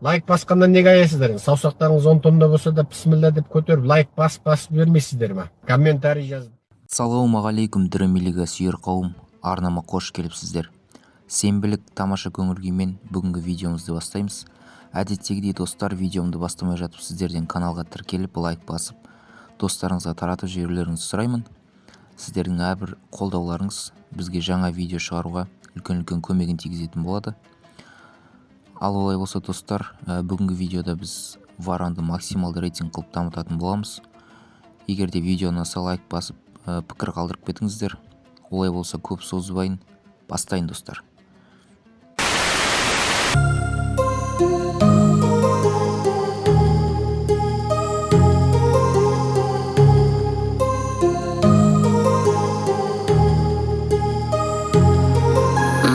Лайк басқандан неге аясыздар? Саусақтарыңыз 10 тонна болса да бисмилла деп көтеріп лайк басып бермейсіздер ме? Комментарий жазып. Ассалаумағалейкум дүрімелігі сүйер қауым, арнама қош келіпсіздер. Сенбілік тамаша көңіл күймен бүгінгі видеомызды бастаймыз. Әдеттегідей достар, видеомды бастамай жатып сіздерден каналға тіркеліп лайк басып, достарыңызға таратып жіберулеріңізді сұраймын. Сіздердің әрбір қолдауларыңыз бізге жаңа видео шығаруға үлкен көмегін тигізетін болады. Ал олай болса достар, бүгінгі видеода біз Варанды максималды рейтинг қылып дамытатын боламыз. Егер де видео ұнаса лайк басып, пікір қалдырып кетіңіздер. Олай болса көп созбайын, бастайын достар.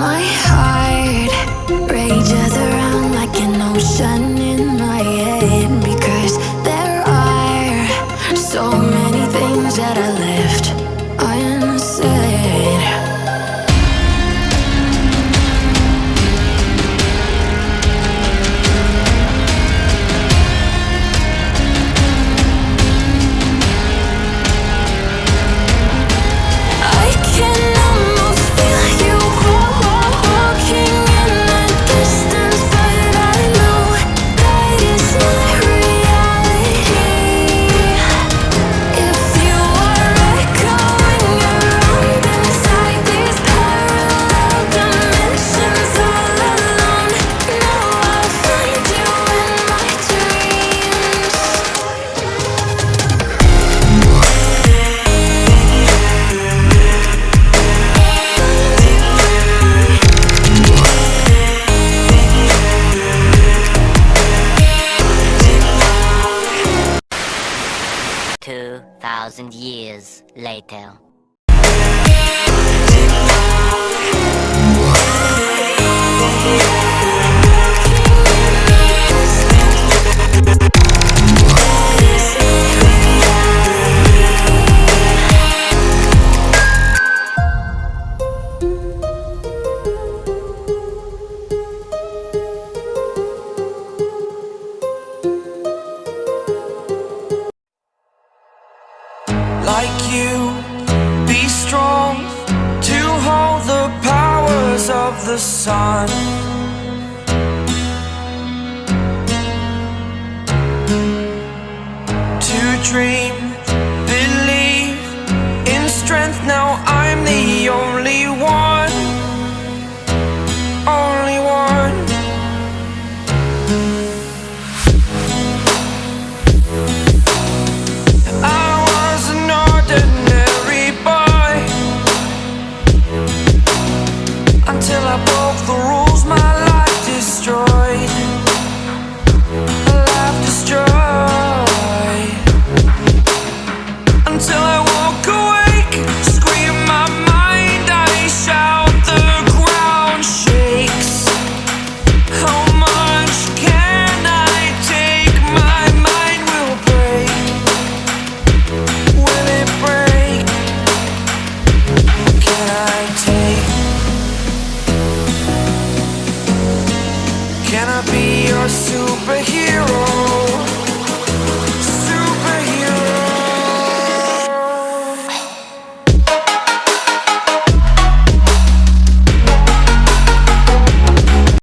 My heart rages around like an ocean in my head, because there are so many things that I left unsaid. I can almost feel you walking in the distance, but I know that it's not reality. If you are echoing around inside these parallel dimensions all alone, know I'll find you in my dreams. 2,000 years later. Like you, be strong to hold the powers of the sun. To dream, believe in strength. Now I'm the only one, only one. Until I broke the rules, my life destroyed. Life destroyed. Until I walk awake, scream my mind, I shout, the ground shakes. How much can I take? My mind will break. Will it break? Can I take? Can I be your superhero?